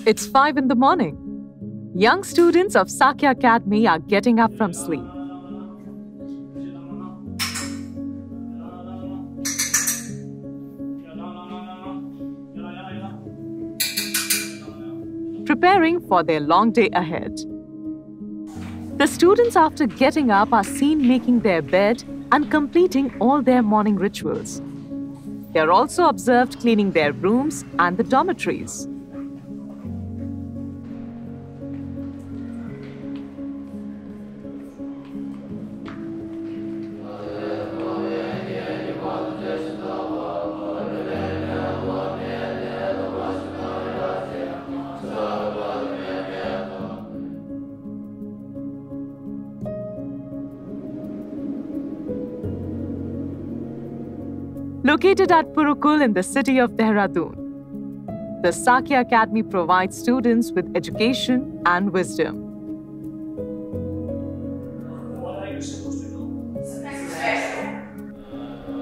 It's 5 in the morning. Young students of Sakya Academy are getting up from sleep. Preparing for their long day ahead. The students, after getting up, are seen making their bed and completing all their morning rituals. They are also observed cleaning their rooms and the dormitories. Located at Purukul in the city of Dehradun, the Sakya Academy provides students with education and wisdom.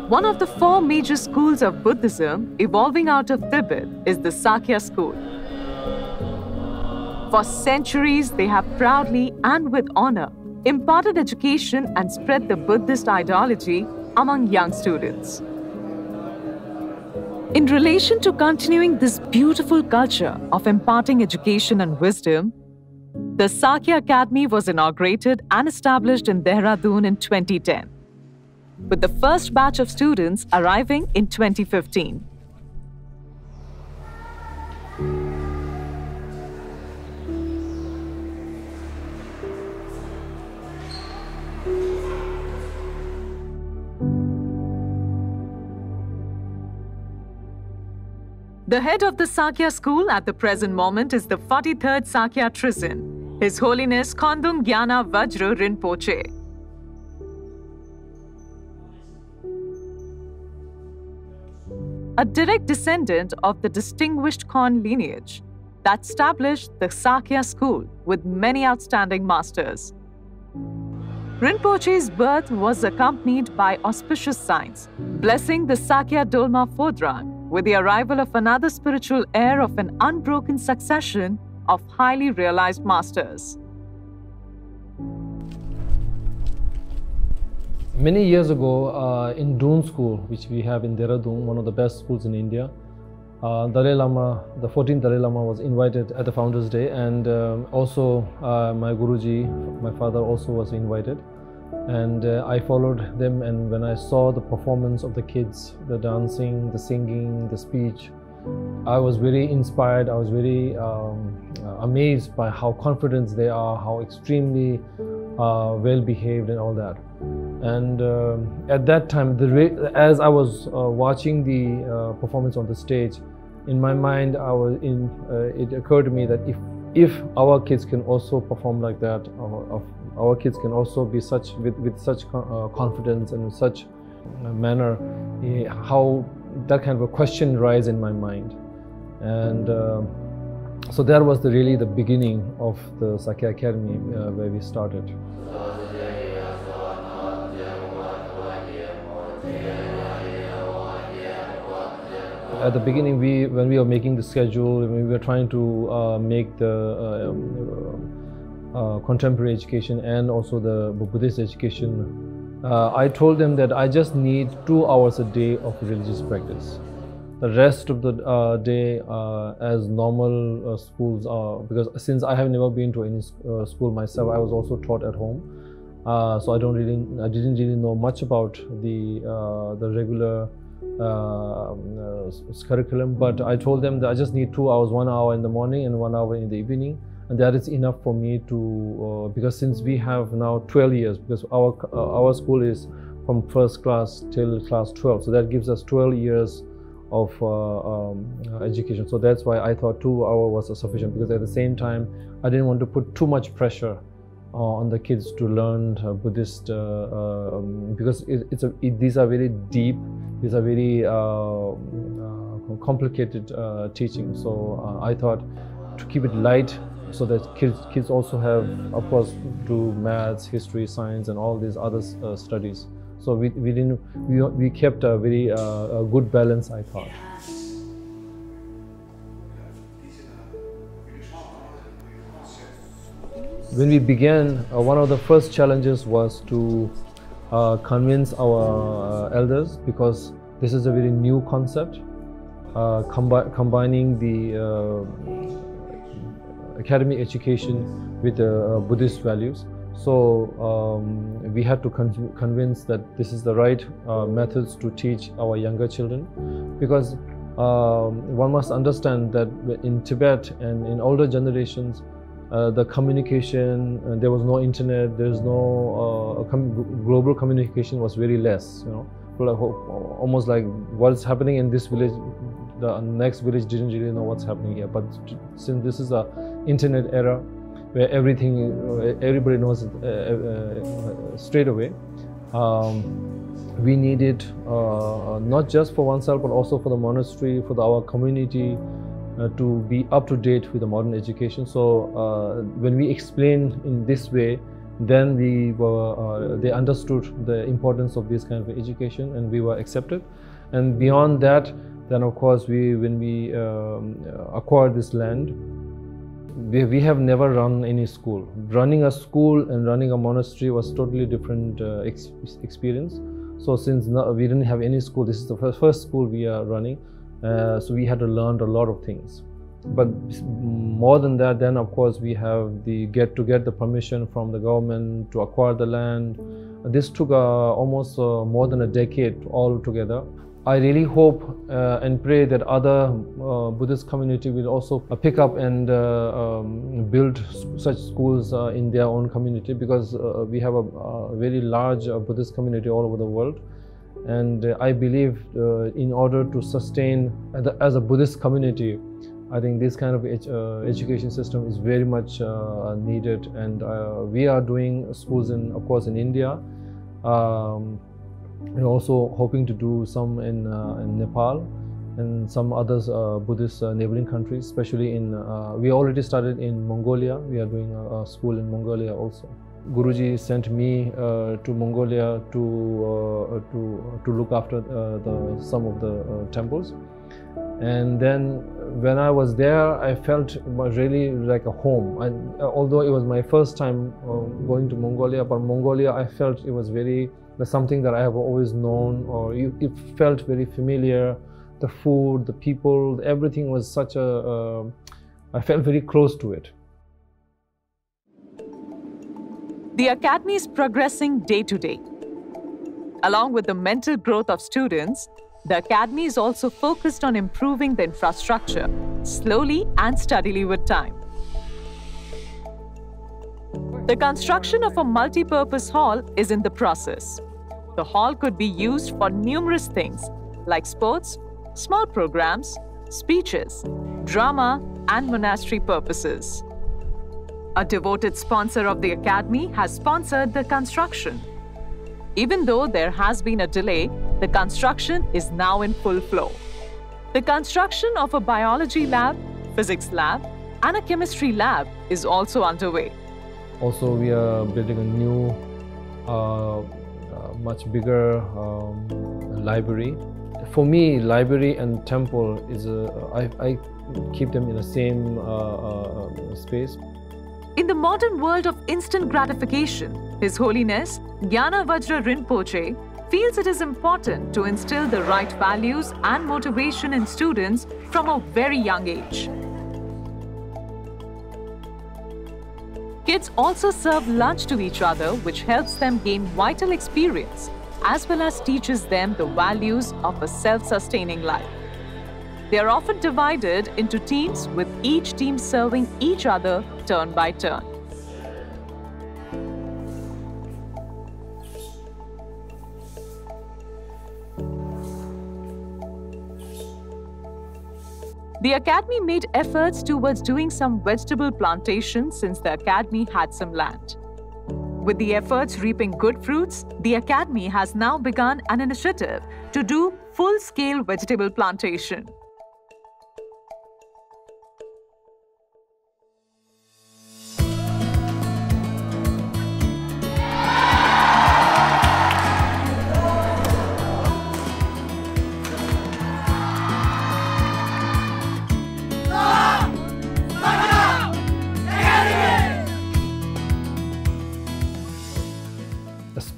One of the 4 major schools of Buddhism evolving out of Tibet is the Sakya school. For centuries, they have proudly and with honor imparted education and spread the Buddhist ideology among young students. In relation to continuing this beautiful culture of imparting education and wisdom, the Sakya Academy was inaugurated and established in Dehradun in 2010, with the first batch of students arriving in 2015. The head of the Sakya school at the present moment is the 43rd Sakya Trizin, His Holiness Kondung Gyana Vajra Rinpoche. A direct descendant of the distinguished Khon lineage that established the Sakya school with many outstanding masters. Rinpoche's birth was accompanied by auspicious signs, blessing the Sakya Dolma Phodrang with the arrival of another spiritual heir of an unbroken succession of highly realized masters. Many years ago, in Doon School, which we have in Dehradun, one of the best schools in India, Dalai Lama, the 14th Dalai Lama, was invited at the Founders' Day, and also my Guruji, my father, also was invited. And I followed them, and when I saw the performance of the kids, the dancing, the singing, the speech, I was very inspired. I was very amazed by how confident they are, how extremely well behaved and all that. And at that time, as I was watching the performance on the stage, in my mind, it occurred to me that if our kids can also perform like that, our kids can also be with such confidence and such manner, how that kind of a question rise in my mind. And so that was really the beginning of the Sakya Academy, where we started. At the beginning, when we were making the schedule, when we were trying to make the contemporary education and also the Buddhist education, I told them that I just need 2 hours a day of religious practice. The rest of the day, as normal schools are, because since I have never been to any school myself, I was also taught at home. So I didn't really know much about the regular curriculum, but I told them that I just need 2 hours, 1 hour in the morning and 1 hour in the evening, and that is enough for me to, because since we have now 12 years, because our school is from first class till class 12, so that gives us 12 years of education. So that's why I thought 2 hours was sufficient, because at the same time I didn't want to put too much pressure on the kids to learn Buddhist, because these are very deep, these are very complicated teachings. So I thought to keep it light, so that kids also have, of course, do maths, history, science, and all these other studies. So we kept a very a good balance, I thought. When we began, one of the first challenges was to convince our elders, because this is a very new concept, combining the academic education with Buddhist values. So we had to convince that this is the right methods to teach our younger children, because one must understand that in Tibet and in older generations, the communication, there was no internet, there's no global communication was very less, you know. Like, almost like what's happening in this village, the next village didn't really know what's happening here. But since this is a internet era where everybody knows it straight away, we needed not just for oneself but also for the monastery, for our community, to be up to date with the modern education. So when we explained in this way, then they understood the importance of this kind of education, and we were accepted. And beyond that, then of course when we acquired this land, we have never run any school. Running a school and running a monastery was totally different experience. So since we didn't have any school, this is the first school we are running. So we had to learn a lot of things. But more than that, then of course we have to get the permission from the government to acquire the land. This took almost more than a decade altogether. I really hope and pray that other Buddhist community will also pick up and build such schools in their own community, because we have a very large Buddhist community all over the world. And I believe in order to sustain as a Buddhist community, I think this kind of education system is very much needed. And we are doing schools of course in India. We're also hoping to do some in Nepal and some other Buddhist neighboring countries, especially we already started in Mongolia. We are doing a school in Mongolia also. Guruji sent me to Mongolia to look after some of the temples. And then when I was there, I felt really like a home. Although it was my first time going to Mongolia, but Mongolia, I felt it was something that I have always known, or it felt very familiar. The food, the people, everything was such I felt very close to it. The Academy is progressing day to day. Along with the mental growth of students, the Academy is also focused on improving the infrastructure, slowly and steadily with time. The construction of a multi-purpose hall is in the process. The hall could be used for numerous things like sports, small programs, speeches, drama, and monastery purposes. A devoted sponsor of the Academy has sponsored the construction. Even though there has been a delay, the construction is now in full flow. The construction of a biology lab, physics lab, and a chemistry lab is also underway. Also, we are building a new, much bigger library. For me, library and temple is I keep them in the same space. In the modern world of instant gratification, His Holiness Gyana Vajra Rinpoche feels it is important to instill the right values and motivation in students from a very young age. Kids also serve lunch to each other, which helps them gain vital experience, as well as teaches them the values of a self-sustaining life. They are often divided into teams, with each team serving each other turn by turn. The Academy made efforts towards doing some vegetable plantation since the Academy had some land. With the efforts reaping good fruits, the Academy has now begun an initiative to do full-scale vegetable plantation.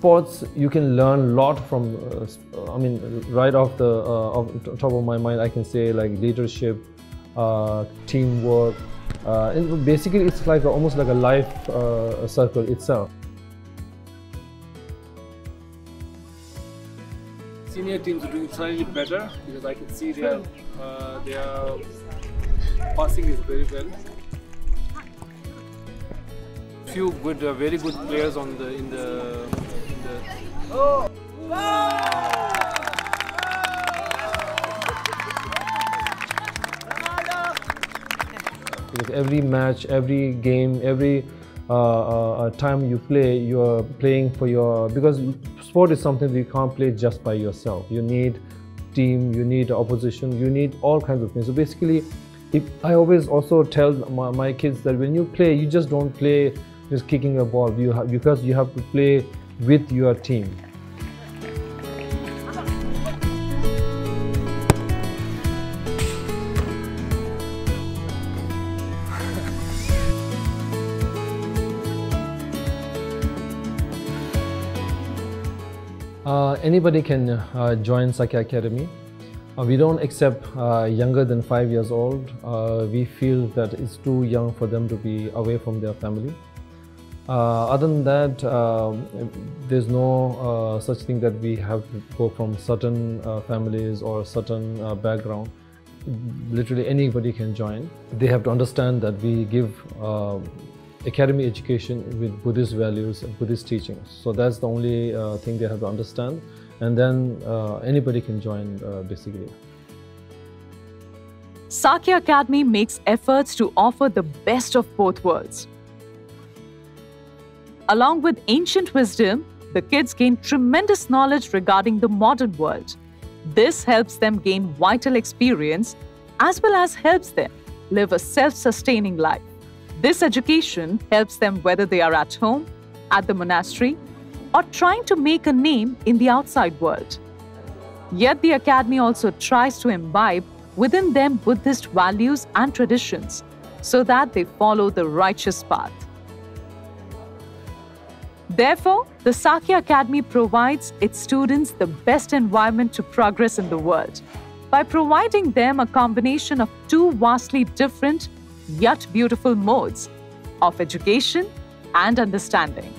sports, you can learn a lot from, I mean, right off the top of my mind, I can say like leadership, teamwork. And basically, it's like almost like a life circle itself. Senior teams are doing slightly better because I can see their passing is very well. Few good, very good players on in the. Oh! Because every match, every game, every time you play, you are playing for your, because sport is something that you can't play just by yourself. You need team, you need opposition, you need all kinds of things. So basically, I always also tell my kids that when you play, you just don't play just kicking a ball, because you have to play with your team. Anybody can join Sakya Academy. We don't accept younger than 5 years old. We feel that it's too young for them to be away from their family. Other than that, there's no such thing that we have to go from certain families or certain background. Literally anybody can join. They have to understand that we give academy education with Buddhist values and Buddhist teachings. So that's the only thing they have to understand. And then anybody can join basically. Sakya Academy makes efforts to offer the best of both worlds. Along with ancient wisdom, the kids gain tremendous knowledge regarding the modern world. This helps them gain vital experience as well as helps them live a self-sustaining life. This education helps them whether they are at home, at the monastery, or trying to make a name in the outside world. Yet the Academy also tries to imbibe within them Buddhist values and traditions so that they follow the righteous path. Therefore, the Sakya Academy provides its students the best environment to progress in the world by providing them a combination of two vastly different yet beautiful modes of education and understanding.